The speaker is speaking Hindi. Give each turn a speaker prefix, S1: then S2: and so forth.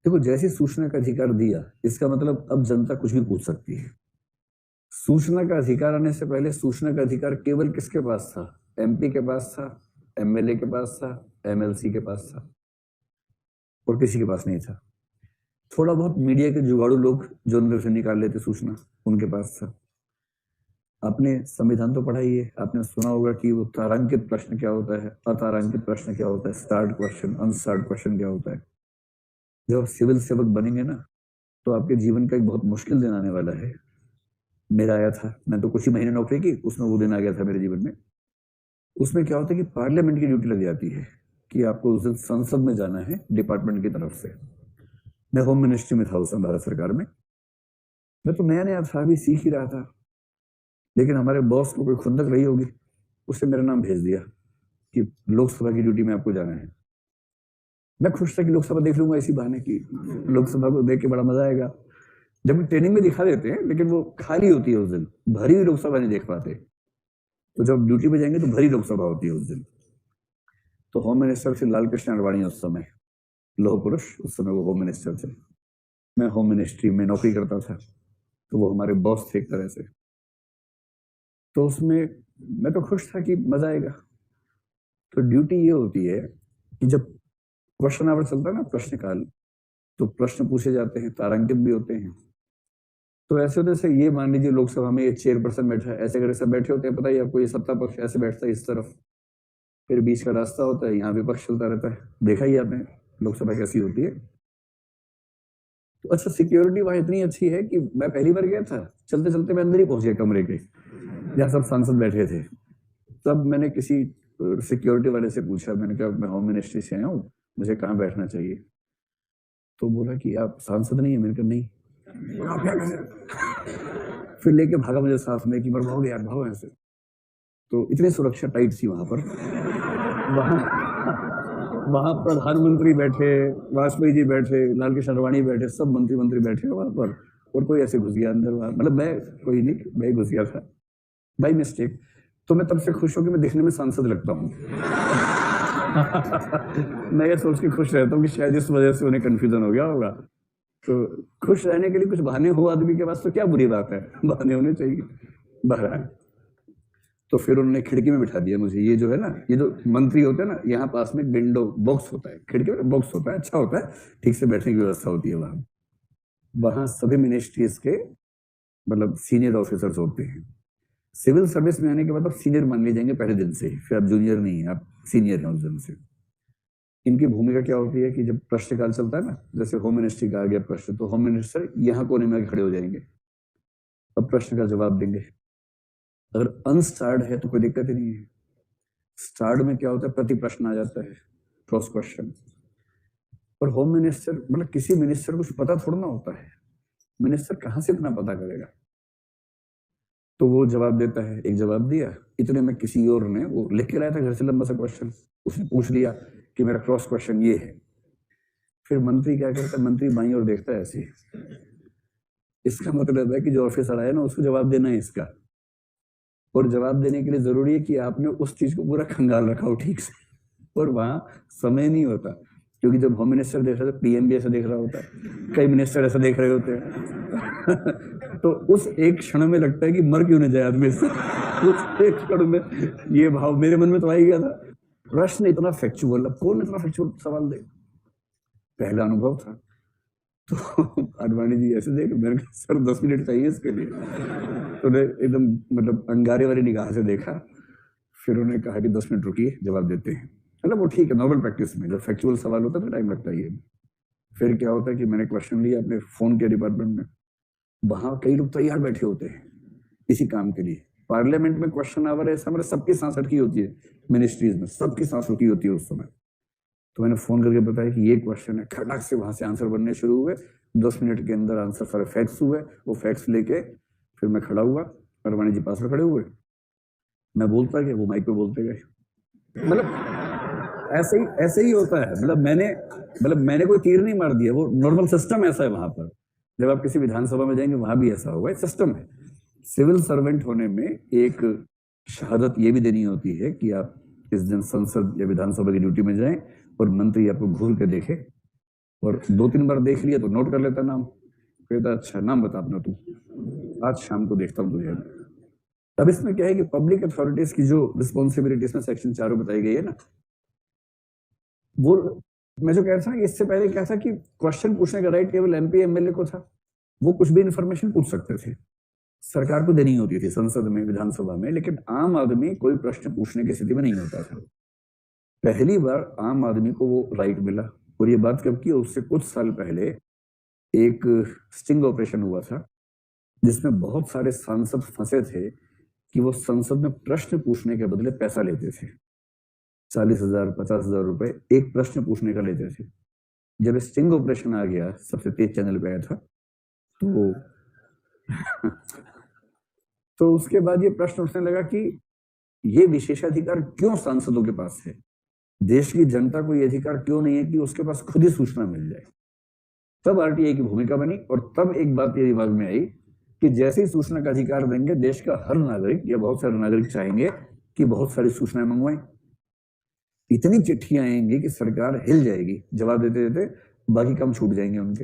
S1: देखो, जैसे सूचना का अधिकार दिया, इसका मतलब अब जनता कुछ भी पूछ सकती है। सूचना का अधिकार आने से पहले सूचना का अधिकार केवल किसके पास था? एमपी के पास था, एमएलए के पास था, एमएलसी के पास था, और किसी के पास नहीं था। थोड़ा बहुत मीडिया के जुगाड़ू लोग जो अंदर से निकाल लेते सूचना, उनके पास था। आपने संविधान तो पढ़ा ही है, आपने सुना होगा कि वो तारांकित प्रश्न क्या होता है, अतारांकित प्रश्न क्या होता है, स्टार्ट क्वेश्चन, अनस्टार्ट क्वेश्चन क्या होता है। जब आप सिविल सेवक बनेंगे ना, तो आपके जीवन का एक बहुत मुश्किल दिन आने वाला है। मेरा आया था, मैं तो कुछ ही महीने नौकरी की, उसमें वो दिन आ गया था मेरे जीवन में। उसमें क्या होता है कि पार्लियामेंट की ड्यूटी लग जाती है कि आपको उस दिन संसद में जाना है डिपार्टमेंट की तरफ से। मैं होम मिनिस्ट्री में था उस समय, भारत सरकार में। मैं तो नया नया था, अभी सीख ही रहा था, लेकिन हमारे बॉस को कोई खुंदक रही होगी, उसने मेरा नाम भेज दिया कि लोकसभा की ड्यूटी में आपको जाना है। मैं खुश था कि लोकसभा देख लूंगा इसी बहाने की, लोकसभा को देख के बड़ा मजा आएगा। जब ट्रेनिंग में दिखा देते हैं, लेकिन वो खाली होती है उस दिन, भरी हुई लोकसभा नहीं देख पाते। तो जब ड्यूटी पे जाएंगे तो भरी लोकसभा होती है उस दिन। तो होम मिनिस्टर थे लाल कृष्ण आडवाणी उस समय, लौह पुरुष, उस समय वो होम मिनिस्टर थे। मैं होम मिनिस्ट्री में नौकरी करता था, तो वो हमारे बॉस थे एक तरह से। तो उसमें मैं तो खुश था कि मजा आएगा। तो ड्यूटी ये होती है कि जब क्वेश्चन आवर चलता है ना, प्रश्नकाल, तो प्रश्न पूछे जाते हैं, तारांकित भी होते हैं। तो ऐसे होते से ये मान लीजिए लोकसभा में ये चेयरपर्सन बैठा है, ऐसे करके सब बैठे होते हैं, पता ही आपको, ये सत्ता पक्ष ऐसे बैठता है इस तरफ, फिर बीच का रास्ता होता है, यहाँ विपक्ष चलता रहता है। देखा ही आपने लोकसभा कैसी होती है। तो अच्छा, सिक्योरिटी वहां इतनी अच्छी है कि मैं पहली बार गया था, चलते चलते मैं अंदर ही पहुंच गया कमरे के, जहाँ सब सांसद बैठे थे। तब मैंने किसी सिक्योरिटी वाले से पूछा, मैंने कहा मैं होम मिनिस्ट्री से आया हूँ, मुझे कहाँ बैठना चाहिए। तो बोला कि आप सांसद नहीं है। मैंने कहा नहीं। आप क्या कर, फिर लेके भागा मुझे साथ में कि मर भागो यार, भागो ऐसे। तो इतनी सुरक्षा टाइट थी वहां पर। वहां वहां प्रधानमंत्री बैठे, वाजपेयी जी बैठे, लाल कृष्ण आडवाणी बैठे, सब मंत्री मंत्री बैठे वहां पर, और कोई ऐसे घुस गया अंदर वहां, मतलब मैं कोई नहीं, मैं ही घुस गया था बाई मिस्टेक। तो मैं तब से खुश हूं कि मैं दिखने में सांसद लगता हूँ। मैं ये सोच के खुश रहता हूँ कि शायद इस वजह से उन्हें कंफ्यूजन हो गया होगा। तो खुश रहने के लिए कुछ बहाने हो आदमी के पास तो क्या बुरी बात है, बहाने होने चाहिए। बहरहाल, तो फिर उन्होंने खिड़की में बिठा दिया मुझे। ये जो है ना, ये जो मंत्री होते हैं ना, यहाँ पास में विंडो बॉक्स होता है, खिड़की में बॉक्स होता है, अच्छा होता है, ठीक से बैठने की व्यवस्था होती है वहां। वहां सभी मिनिस्ट्रीज के मतलब सीनियर ऑफिसर्स होते हैं। सिविल सर्विस में आने के बाद आप सीनियर मान लिए जाएंगे पहले दिन से ही, फिर आप जूनियर नहीं है, आप सीनियर हैं उस दिन से। इनकी भूमिका क्या होती है कि जब प्रश्नकाल चलता है ना, जैसे होम मिनिस्ट्री का आ गया प्रश्न, तो होम मिनिस्टर यहाँ कोने में खड़े हो जाएंगे, अब प्रश्न का जवाब देंगे। अगर अनस्टार्ड है तो कोई दिक्कत ही नहीं है। स्टार्ड में क्या होता है, प्रति प्रश्न आ जाता है, क्रॉस क्वेश्चन। और होम मिनिस्टर, मतलब किसी मिनिस्टर को कुछ पता थोड़ा ना होता है, मिनिस्टर कहां से इतना पता करेगा। तो वो जवाब देता है, एक जवाब दिया, इतने में किसी और ने, वो लिख के लाया था घर से लंबा सा क्वेश्चन, उसने पूछ लिया कि मेरा क्रॉस क्वेश्चन ये है। फिर मंत्री क्या करता है, मंत्री बाईं ओर देखता है ऐसे, इसका मतलब है कि जो ऑफिसर आया ना, उसको जवाब देना है इसका। और जवाब देने के लिए जरूरी है कि आपने उस चीज को पूरा खंगाल रखा हो ठीक से, और वहां समय नहीं होता, क्योंकि जब होम मिनिस्टर देख रहा है तो पीएम भी ऐसा देख रहा होता है, कई मिनिस्टर ऐसा देख रहे होते हैं। तो उस एक क्षण में लगता है कि मर क्यों न जाए आदमी से। उस एक क्षण में ये भाव मेरे मन में तो आ ही गया था। प्रश्न इतना फैक्चुअल, अब कौन इतना फैक्चुअल सवाल दे, पहला अनुभव था। तो आडवाणी जी ऐसे देख, मैंने कहा सर 10 मिनट चाहिए इसके लिए। तो उन्हें एकदम मतलब अंगारे वाली निगाह से देखा, फिर उन्होंने कहा कि 10 मिनट रुकिए, जवाब देते हैं। मतलब वो ठीक है, नॉर्मल प्रैक्टिस में जब फैक्चुअल सवाल होता है तो टाइम लगता ही है। फिर क्या होता है कि मैंने क्वेश्चन लिया अपने फोन के डिपार्टमेंट में, वहां कई लोग तैयार बैठे होते हैं इसी काम के लिए। पार्लियामेंट में क्वेश्चन आवर ऐसा, मतलब सबकी सांस अटकी होती है, मिनिस्ट्रीज में सबकी सांस रुकी होती है उस समय। तो मैंने फोन करके बताया कि ये क्वेश्चन है, खटाक से वहां से आंसर बनने शुरू हुए। 10 मिनट के अंदर आंसर सारे फैक्ट्स हुए। वो फैक्ट्स लेके फिर मैं खड़ा हुआ, अडवाणी जी पास में खड़े हुए, मैं बोलता गया, वो माइक पे बोलते गए। मतलब ऐसे ही होता है। मतलब मैंने कोई तीर नहीं मार दिया, वो नॉर्मल सिस्टम ऐसा है वहां पर। जब आप किसी विधानसभा में जाएंगे वहां भी ऐसा होगा, सिस्टम है। सिविल सर्वेंट होने में एक शहादत ये भी देनी होती है कि आप इस दिन संसद या विधानसभा की ड्यूटी में जाएं और मंत्री आपको घूर के देखे और 2-3 बार देख लिया तो नोट कर लेता नाम, कहता अच्छा नाम बता अपना तू, आज शाम को देखता हूँ तुझे। अब इसमें क्या है कि पब्लिक अथॉरिटीज की जो रिस्पॉन्सिबिलिटी इसमें सेक्शन 4 बताई गई है ना, वो मैं जो कह रहा था कि इससे पहले क्या था कि क्वेश्चन पूछने का राइट केवल एमपी एमएलए को था, वो कुछ भी इंफॉर्मेशन पूछ सकते थे, सरकार को देनी होती थी संसद में विधानसभा में, लेकिन आम आदमी कोई प्रश्न पूछने की स्थिति में नहीं होता था। पहली बार आम आदमी को वो राइट मिला। और ये बात कब की, उससे कुछ साल पहले एक स्टिंग ऑपरेशन हुआ था जिसमें बहुत सारे सांसद फंसे थे कि वो संसद में प्रश्न पूछने के बदले पैसा लेते थे, 40,000 50,000 रुपए एक प्रश्न पूछने का लेते थे। जब स्टिंग ऑपरेशन आ गया, सबसे तेज चैनल पे आया था, तो तो उसके बाद ये प्रश्न उठने लगा कि ये विशेषाधिकार क्यों सांसदों के पास है, देश की जनता को ये अधिकार क्यों नहीं है कि उसके पास खुद ही सूचना मिल जाए। तब आरटीआई की भूमिका बनी और तब एक बात ये दिमाग में आई कि जैसे ही सूचना का अधिकार देंगे, देश का हर नागरिक या बहुत सारे नागरिक चाहेंगे कि बहुत सारी सूचनाएं मंगवाएं, इतनी चिट्ठियां आएंगी कि सरकार हिल जाएगी जवाब देते देते, बाकी काम छूट जाएंगे उनके।